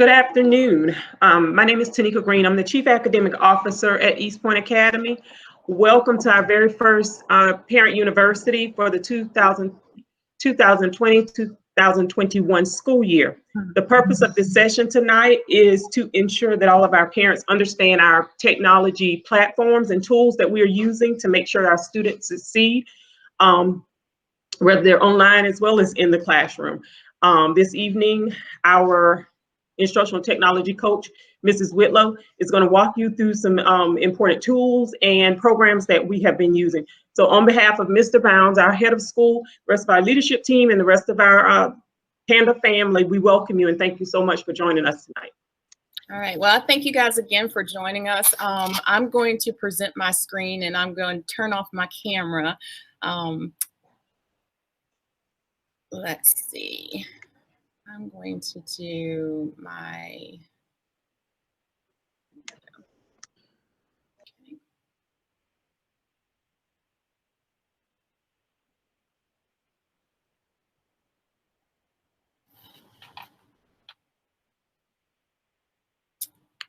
Good afternoon. My name is Tanika Green. I'm the Chief Academic Officer at East Point Academy. Welcome to our very first Parent University for the 2020-2021 school year. The purpose of this session tonight is to ensure that all of our parents understand our technology platforms and tools that we are using to make sure our students succeed, whether they're online as well as in the classroom. This evening, our instructional technology coach, Mrs. Whitlow, is going to walk you through some important tools and programs that we have been using. So on behalf of Mr. Bounds, our head of school, the rest of our leadership team, and the rest of our Panda family, we welcome you and thank you so much for joining us tonight. All right, well, thank you guys again for joining us. I'm going to present my screen and I'm going to turn off my camera. Let's see. I'm going to do my,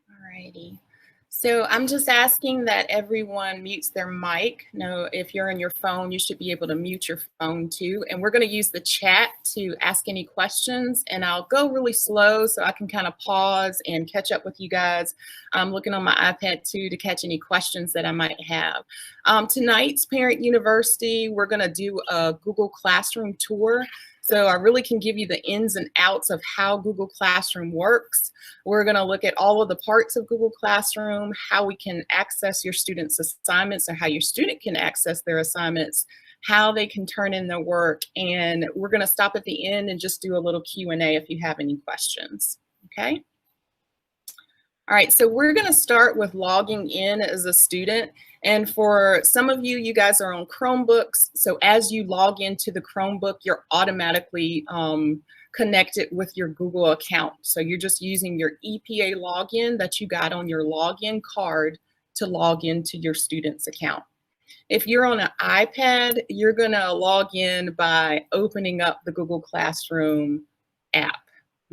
alrighty. So I'm just asking that everyone mutes their mic. Now, if you're on your phone, you should be able to mute your phone too. And we're going to use the chat to ask any questions. And I'll go really slow so I can kind of pause and catch up with you guys. I'm looking on my iPad too to catch any questions that I might have. Tonight's Parent University, we're going to do a Google Classroom tour. So I really can give you the ins and outs of how Google Classroom works. We're going to look at all of the parts of Google Classroom, how we can access your students' assignments or how your student can access their assignments, how they can turn in their work. And we're going to stop at the end and just do a little Q&A if you have any questions. Okay. All right, so we're going to start with logging in as a student. And for some of you, you guys are on Chromebooks. So as you log into the Chromebook, you're automatically connected with your Google account. So you're just using your EPA login that you got on your login card to log into your student's account. If you're on an iPad, you're going to log in by opening up the Google Classroom app.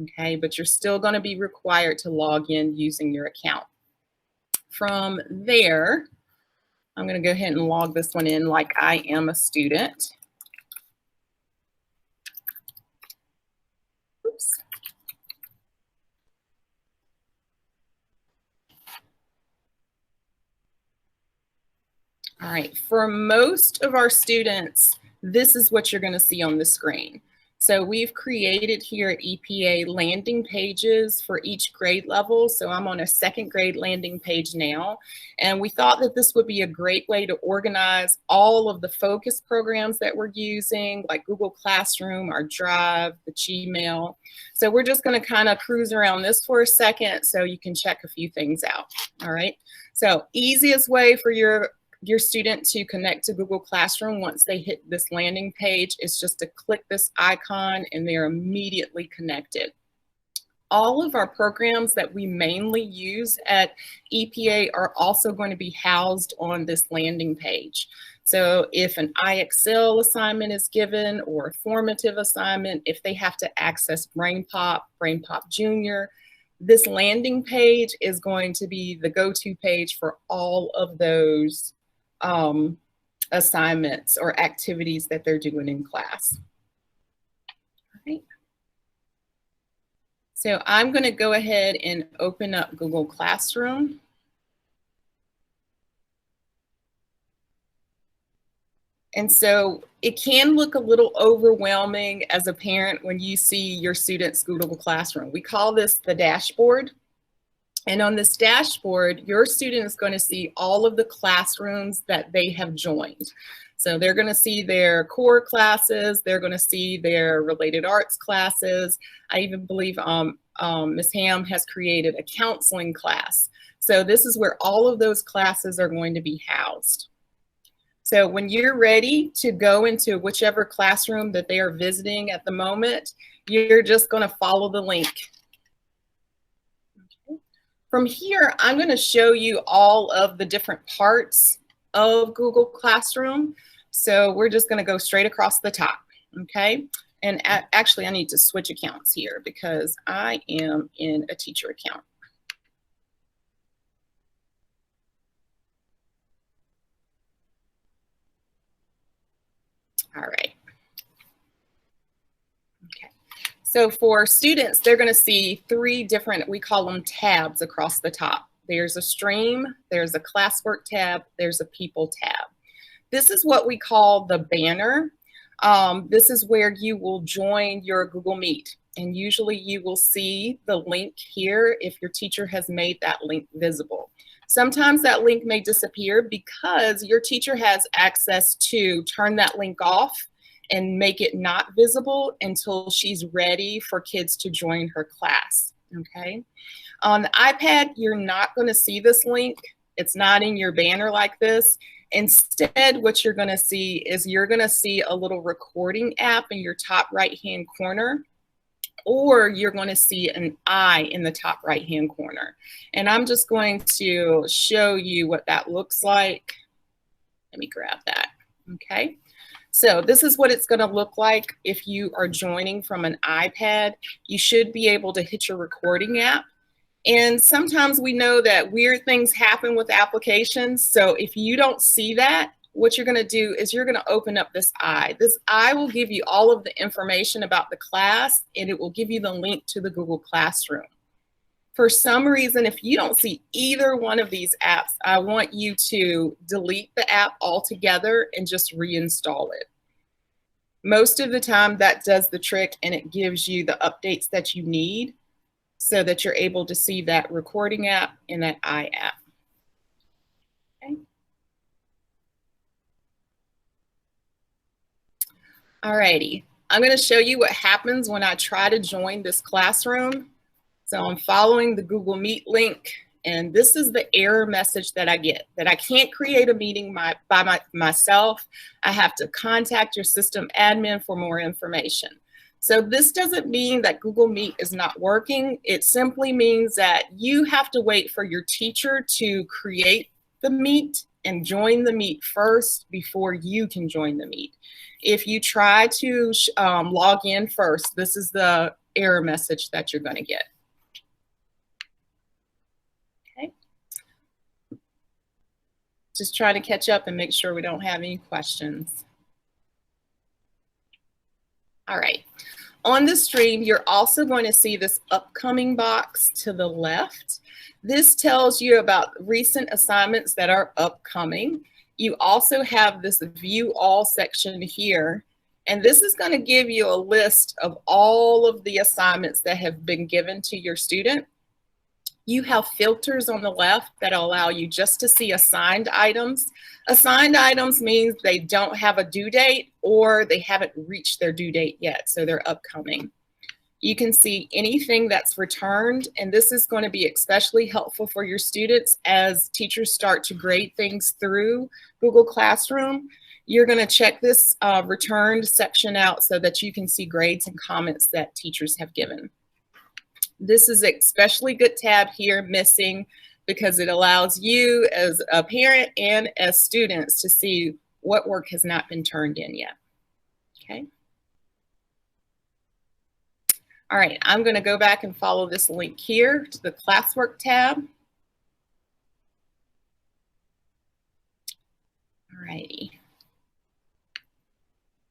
Okay, but you're still going to be required to log in using your account. From there, I'm going to go ahead and log this one in like I am a student. Oops. All right, for most of our students, this is what you're going to see on the screen. So we've created here at EPA landing pages for each grade level. So I'm on a second grade landing page now. And we thought that this would be a great way to organize all of the focus programs that we're using, like Google Classroom, our Drive, the Gmail. So we're just going to kind of cruise around this for a second so you can check a few things out. All right. So easiest way for your student to connect to Google Classroom once they hit this landing page is just to click this icon and they're immediately connected. All of our programs that we mainly use at EPA are also going to be housed on this landing page. So if an IXL assignment is given or a formative assignment, if they have to access BrainPop Junior, this landing page is going to be the go-to page for all of those assignments or activities that they're doing in class. All right. So I'm going to go ahead and open up Google Classroom. And so it can look a little overwhelming as a parent when you see your student's Google Classroom. We call this the dashboard. And on this dashboard, your student is going to see all of the classrooms that they have joined. So they're going to see their core classes, they're going to see their related arts classes. I even believe Ms. Ham has created a counseling class. So this is where all of those classes are going to be housed. So when you're ready to go into whichever classroom that they are visiting at the moment, you're just going to follow the link. From here, I'm going to show you all of the different parts of Google Classroom. So we're just going to go straight across the top. Okay. And actually, I need to switch accounts here because I am in a teacher account. All right. Okay. So for students, they're going to see 3 different, we call them tabs across the top. There's a stream, there's a classwork tab, there's a people tab. This is what we call the banner. This is where you will join your Google Meet. And usually you will see the link here if your teacher has made that link visible. Sometimes that link may disappear because your teacher has access to turn that link off and make it not visible until she's ready for kids to join her class, okay? On the iPad, you're not gonna see this link. It's not in your banner like this. Instead, what you're gonna see is you're gonna see a little recording app in your top right-hand corner, or you're going to see an eye in the top right-hand corner. And I'm just going to show you what that looks like. Let me grab that, okay? So this is what it's going to look like if you are joining from an iPad. You should be able to hit your recording app. And sometimes we know that weird things happen with applications. So if you don't see that, what you're going to do is you're going to open up this eye. This eye will give you all of the information about the class, and it will give you the link to the Google Classroom. For some reason, if you don't see either one of these apps, I want you to delete the app altogether and just reinstall it. Most of the time that does the trick, and it gives you the updates that you need so that you're able to see that recording app and that eye app. Okay. Alrighty, I'm going to show you what happens when I try to join this classroom. So I'm following the Google Meet link, and this is the error message that I get, that I can't create a meeting by myself. I have to contact your system admin for more information. So this doesn't mean that Google Meet is not working. It simply means that you have to wait for your teacher to create the Meet and join the Meet first before you can join the Meet. If you try to log in first, this is the error message that you're going to get. Okay. Just try to catch up and make sure we don't have any questions. All right. On the stream, you're also going to see this upcoming box to the left. This tells you about recent assignments that are upcoming. You also have this view all section here, and this is going to give you a list of all of the assignments that have been given to your student. You have filters on the left that allow you just to see assigned items. Assigned items means they don't have a due date or they haven't reached their due date yet, so they're upcoming. You can see anything that's returned, and this is going to be especially helpful for your students as teachers start to grade things through Google Classroom. You're going to check this returned section out so that you can see grades and comments that teachers have given. This is an especially good tab here, missing, because it allows you as a parent and as students to see what work has not been turned in yet. Okay. All right, I'm going to go back and follow this link here to the classwork tab. All righty.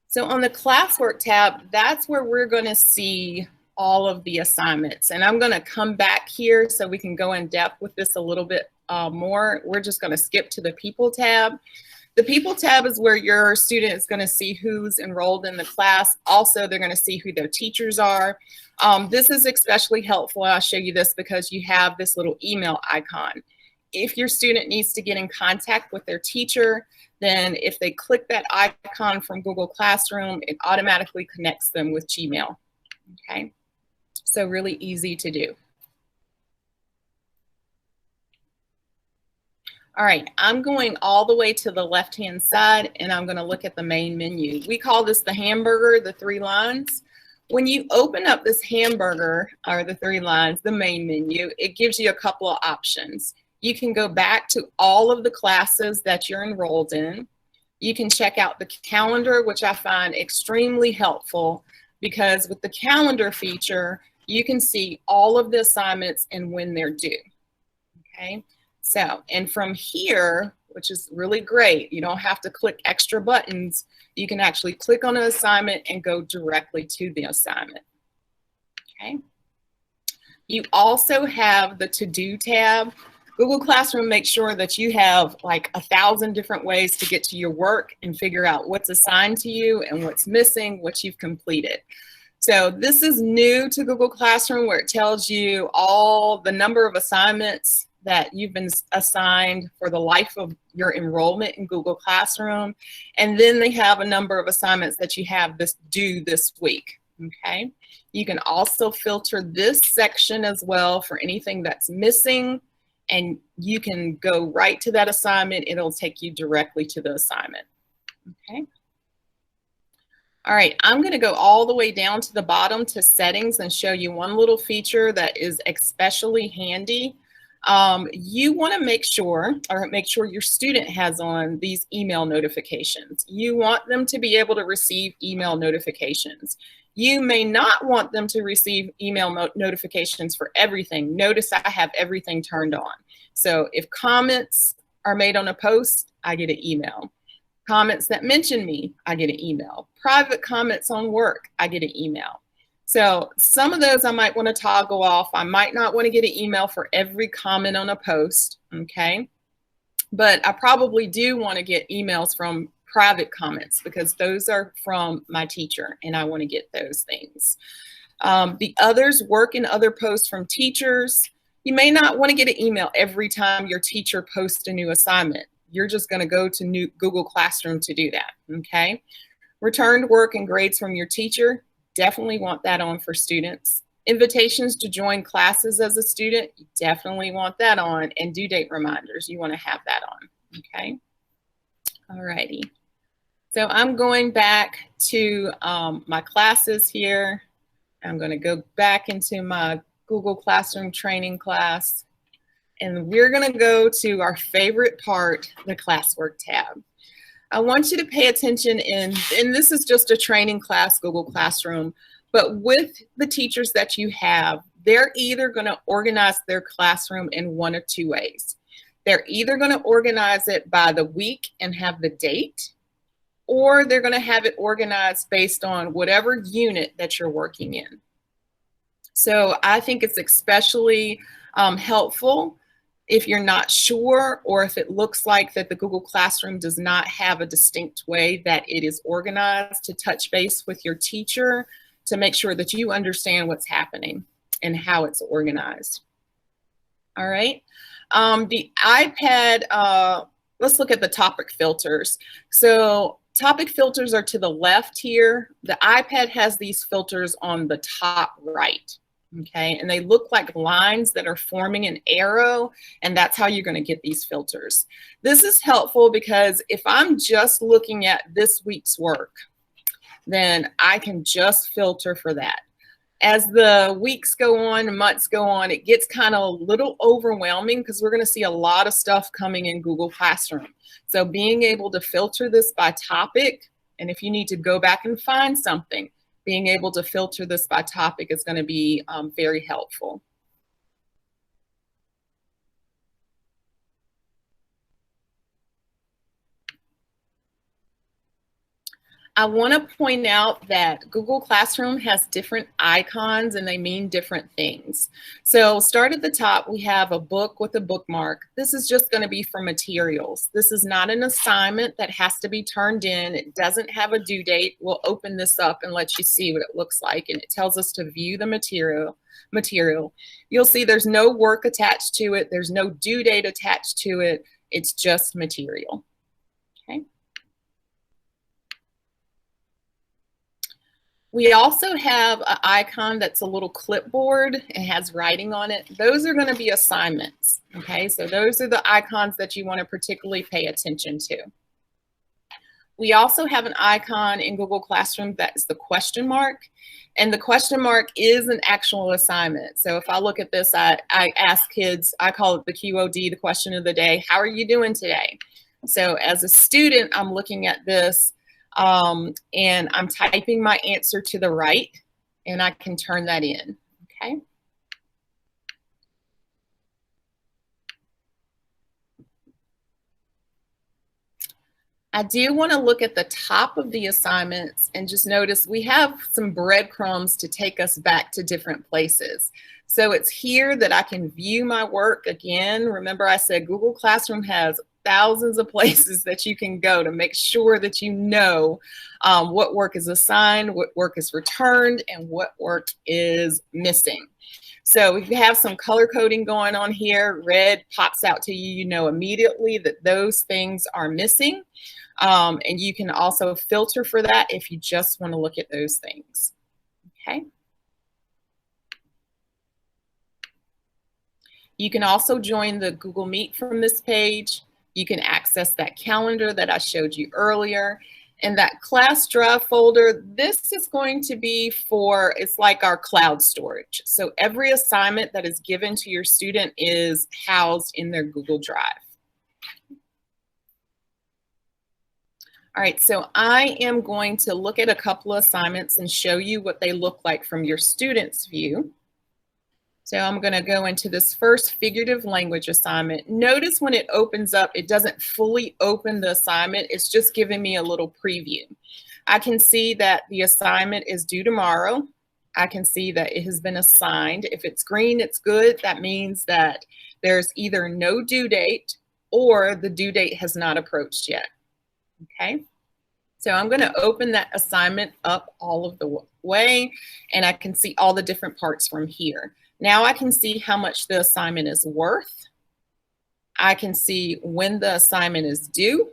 So on the classwork tab, that's where we're going to see all of the assignments. And I'm going to come back here so we can go in depth with this a little bit more. We're just going to skip to the people tab. The people tab is where your student is going to see who's enrolled in the class. Also, they're going to see who their teachers are. This is especially helpful. I'll show you this because you have this little email icon. If your student needs to get in contact with their teacher, then if they click that icon from Google Classroom, it automatically connects them with Gmail. Okay, so really easy to do. All right, I'm going all the way to the left-hand side, and I'm going to look at the main menu. We call this the hamburger, the 3 lines. When you open up this hamburger, or the 3 lines, the main menu, it gives you a couple of options. You can go back to all of the classes that you're enrolled in. You can check out the calendar, which I find extremely helpful. because with the calendar feature, you can see all of the assignments and when they're due. Okay, so, and from here, which is really great, you don't have to click extra buttons. You can actually click on an assignment and go directly to the assignment. Okay. You also have the to-do tab. Google Classroom makes sure that you have like 1,000 different ways to get to your work and figure out what's assigned to you and what's missing, what you've completed. So this is new to Google Classroom, where it tells you all the number of assignments that you've been assigned for the life of your enrollment in Google Classroom. And then they have a number of assignments that you have due this week. Okay. You can also filter this section as well for anything that's missing, and you can go right to that assignment. It'll take you directly to the assignment. Okay. All right, I'm going to go all the way down to the bottom to settings and show you one little feature that is especially handy. You want to make sure your student has on these email notifications. You want them to be able to receive email notifications. You may not want them to receive email notifications for everything. Notice I have everything turned on. So if comments are made on a post, I get an email. Comments that mention me, I get an email. Private comments on work, I get an email. So some of those I might want to toggle off. I might not want to get an email for every comment on a post, okay? But I probably do want to get emails from private comments because those are from my teacher and I want to get those things. The others, work and other posts from teachers. You may not want to get an email every time your teacher posts a new assignment. You're just going to go to Google Classroom to do that, okay? Returned work and grades from your teacher, definitely want that on for students. Invitations to join classes as a student, you definitely want that on. And due date reminders, you want to have that on, okay? All righty. So I'm going back to my classes here. I'm going to go back into my Google Classroom training class. And we're going to go to our favorite part, the classwork tab. I want you to pay attention and this is just a training class, Google Classroom, but with the teachers that you have, they're either going to organize their classroom in one of two ways. They're either going to organize it by the week and have the date, or they're going to have it organized based on whatever unit that you're working in. So I think it's especially helpful if you're not sure, or if it looks like that the Google Classroom does not have a distinct way that it is organized, to touch base with your teacher to make sure that you understand what's happening and how it's organized. All right. The iPad, let's look at the topic filters. So topic filters are to the left here. The iPad has these filters on the top right. Okay, and they look like lines that are forming an arrow, and that's how you're going to get these filters. This is helpful because if I'm just looking at this week's work, then I can just filter for that. As the weeks go on and months go on, it gets kind of a little overwhelming because we're going to see a lot of stuff coming in Google Classroom. So being able to filter this by topic, and if you need to go back and find something, being able to filter this by topic is going to be very helpful. I want to point out that Google Classroom has different icons and they mean different things. So start at the top, we have a book with a bookmark. This is just going to be for materials. This is not an assignment that has to be turned in. It doesn't have a due date. We'll open this up and let you see what it looks like. And it tells us to view the material. You'll see there's no work attached to it. There's no due date attached to it. It's just material. Okay. We also have an icon that's a little clipboard. It has writing on it. Those are going to be assignments. Okay, so those are the icons that you want to particularly pay attention to. We also have an icon in Google Classroom that is the question mark. And the question mark is an actual assignment. So if I look at this, I ask kids, I call it the QOD, the question of the day. How are you doing today? So as a student, I'm looking at this. And I'm typing my answer to the right, and I can turn that in, okay? I do want to look at the top of the assignments and just notice we have some breadcrumbs to take us back to different places. So it's here that I can view my work again. Remember I said Google Classroom has thousands of places that you can go to make sure that you know what work is assigned, what work is returned, and what work is missing. So if you have some color coding going on here, red pops out to you, you know immediately that those things are missing. And you can also filter for that if you just want to look at those things, okay? You can also join the Google Meet from this page. You can access that calendar that I showed you earlier. And that class drive folder, this is going to be for, it's like our cloud storage. So every assignment that is given to your student is housed in their Google Drive. All right, so I am going to look at a couple of assignments and show you what they look like from your student's view. So I'm going to go into this first figurative language assignment. Notice when it opens up, it doesn't fully open the assignment. It's just giving me a little preview. I can see that the assignment is due tomorrow. I can see that it has been assigned. If it's green, it's good. That means that there's either no due date or the due date has not approached yet. Okay. So I'm going to open that assignment up all of the way, and I can see all the different parts from here. Now I can see how much the assignment is worth. I can see when the assignment is due.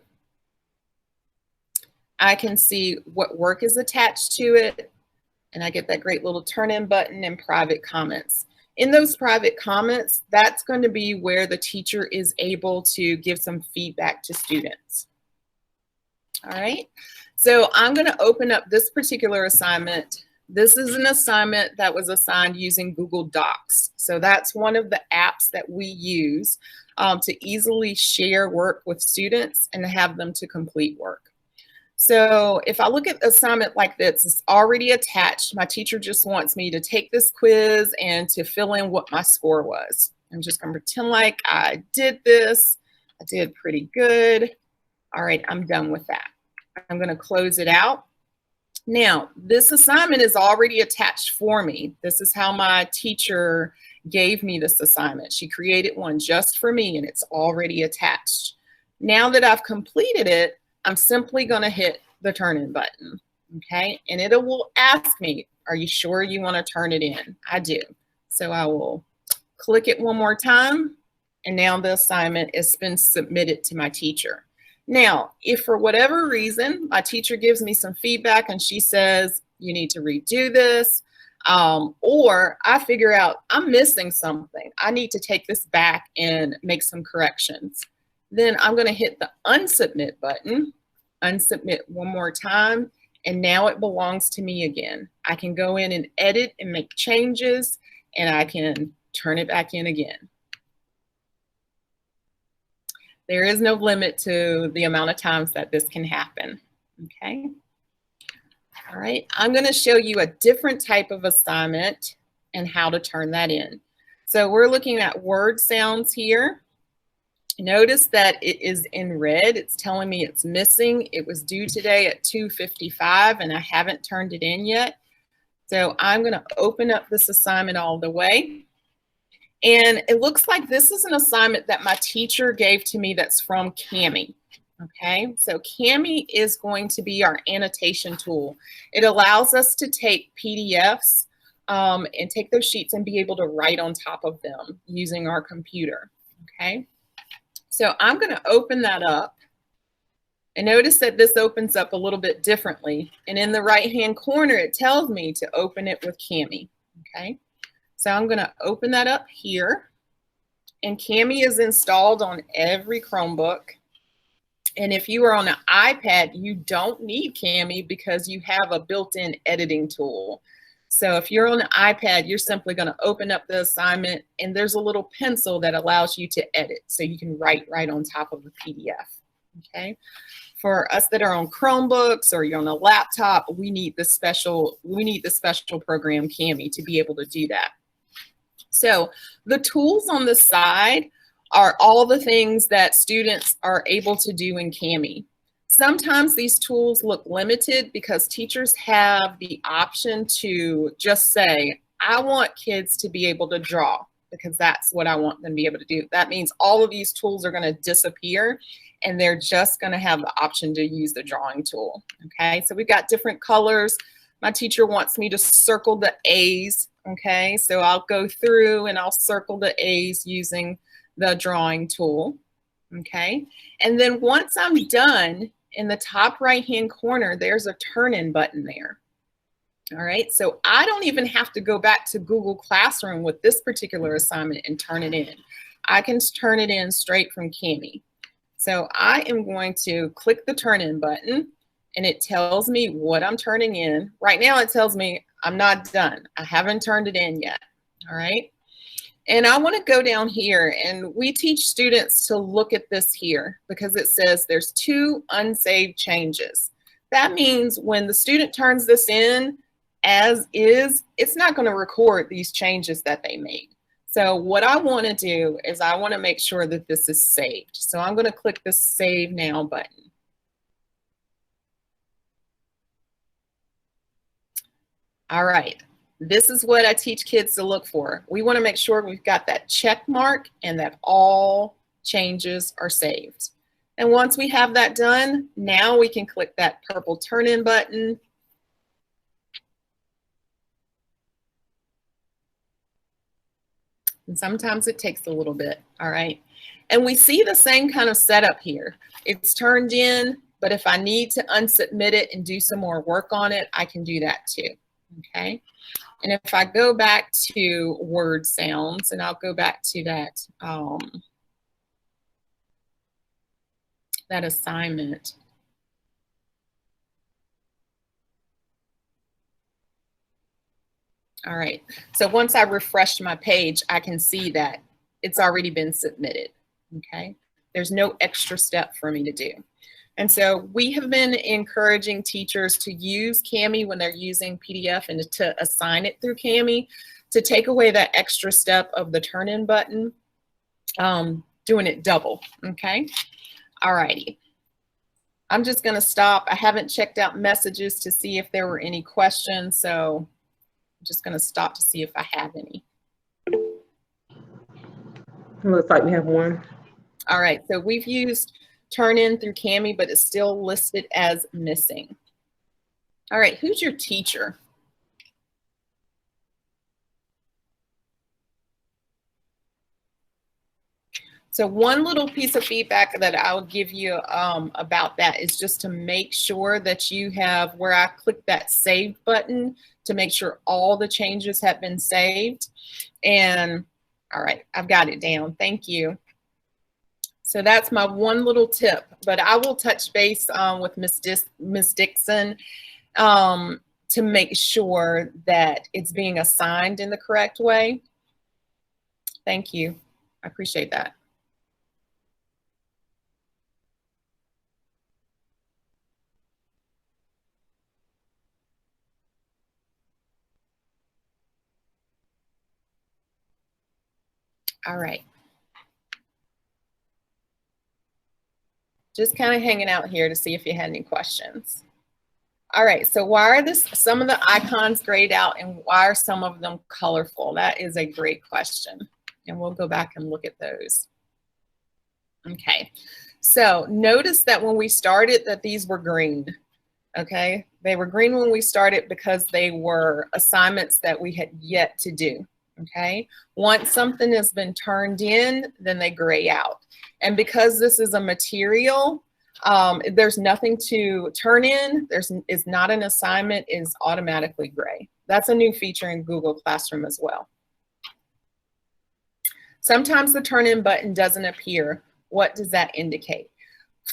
I can see what work is attached to it, and I get that great little turn-in button and private comments. In those private comments, that's going to be where the teacher is able to give some feedback to students. All right, so I'm going to open up this particular assignment. This is an assignment that was assigned using Google Docs. So that's one of the apps that we use to easily share work with students and have them to complete work. So if I look at the assignment like this, it's already attached. My teacher just wants me to take this quiz and to fill in what my score was. I'm just going to pretend like I did this. I did pretty good. All right, I'm done with that. I'm going to close it out. Now, this assignment is already attached for me. This is how my teacher gave me this assignment. She created one just for me, and it's already attached. Now that I've completed it, I'm simply going to hit the turn-in button, okay? And it will ask me, are you sure you want to turn it in? I do. So I will click it one more time, and now the assignment has been submitted to my teacher. Now, if for whatever reason my teacher gives me some feedback and she says, you need to redo this, or I figure out I'm missing something, I need to take this back and make some corrections, then I'm going to hit the unsubmit button, unsubmit one more time, and now it belongs to me again. I can go in and edit and make changes, and I can turn it back in again. There is no limit to the amount of times that this can happen, okay? All right, I'm going to show you a different type of assignment and how to turn that in. So we're looking at word sounds here. Notice that it is in red. It's telling me it's missing. It was due today at 2:55 and I haven't turned it in yet. So I'm going to open up this assignment all the way. And it looks like this is an assignment that my teacher gave to me that's from Cami. Okay, so Cami is going to be our annotation tool. It allows us to take PDFs and take those sheets and be able to write on top of them using our computer. Okay, so I'm going to open that up. And notice that this opens up a little bit differently. And in the right-hand corner, it tells me to open it with Cami. Okay. So I'm going to open that up here, and Cami is installed on every Chromebook. And if you are on an iPad, you don't need Cami because you have a built-in editing tool. So if you're on an iPad, you're simply going to open up the assignment, and there's a little pencil that allows you to edit so you can write right on top of the PDF. Okay. For us that are on Chromebooks or you're on a laptop, we need the special program Cami to be able to do that. So the tools on the side are all the things that students are able to do in Cami. Sometimes these tools look limited because teachers have the option to just say, I want kids to be able to draw because that's what I want them to be able to do. That means all of these tools are going to disappear and they're just going to have the option to use the drawing tool. Okay, so we've got different colors. My teacher wants me to circle the A's. Okay, so I'll go through and I'll circle the A's using the drawing tool. Okay, and then once I'm done, in the top right hand corner, there's a turn in button there. All right, so I don't even have to go back to Google Classroom with this particular assignment and turn it in. I can turn it in straight from Cami. So I am going to click the turn in button and it tells me what I'm turning in. Right now it tells me I'm not done. I haven't turned it in yet. All right. And I want to go down here, and we teach students to look at this here because it says there's 2 unsaved changes. That means when the student turns this in as is, it's not going to record these changes that they made. So what I want to do is I want to make sure that this is saved. So I'm going to click the Save Now button. All right. This is what I teach kids to look for. We want to make sure we've got that check mark and that all changes are saved. And once we have that done, now we can click that purple turn in button. And sometimes it takes a little bit, all right? And we see the same kind of setup here. It's turned in, but if I need to unsubmit it and do some more work on it, I can do that too, okay? And if I go back to word sounds, and I'll go back to that, that assignment. All right, so once I refresh my page, I can see that it's already been submitted, okay? There's no extra step for me to do. And so we have been encouraging teachers to use Cami when they're using PDF and to assign it through Cami to take away that extra step of the turn in button, doing it double, okay? All righty. I'm just gonna stop. I haven't checked out messages to see if there were any questions, so I'm just gonna stop to see if I have any. It looks like we have one. All right, so we've used turn in through Cami, but it's still listed as missing. All right, who's your teacher? So one little piece of feedback that I would give you about that is just to make sure that you have, where I click that save button, to make sure all the changes have been saved. And all right, I've got it down. Thank you. So that's my one little tip, but I will touch base with Ms. Dixon to make sure that it's being assigned in the correct way. Thank you. I appreciate that. All right. Just kind of hanging out here to see if you had any questions. All right, so why are some of the icons grayed out and why are some of them colorful? That is a great question. And we'll go back and look at those. Okay, so notice that when we started that these were green, okay? They were green when we started because they were assignments that we had yet to do, okay? Once something has been turned in, then they gray out. And because this is a material, there's nothing to turn in, is not an assignment, is automatically gray. That's a new feature in Google Classroom as well. Sometimes the turn in button doesn't appear. What does that indicate?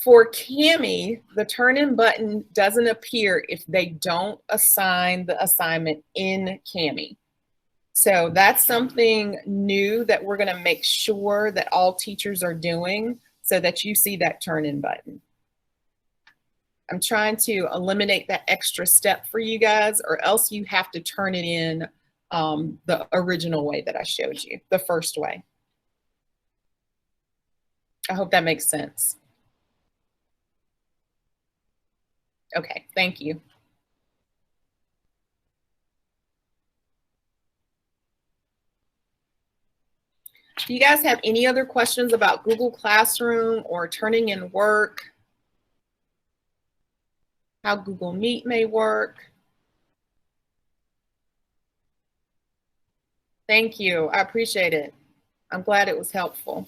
For Cami, the turn in button doesn't appear if they don't assign the assignment in Cami. So that's something new that we're going to make sure that all teachers are doing so that you see that turn in button. I'm trying to eliminate that extra step for you guys, or else you have to turn it in the original way that I showed you, the first way. I hope that makes sense. Okay, thank you. Do you guys have any other questions about Google Classroom or turning in work? How Google Meet may work? Thank you. I appreciate it. I'm glad it was helpful.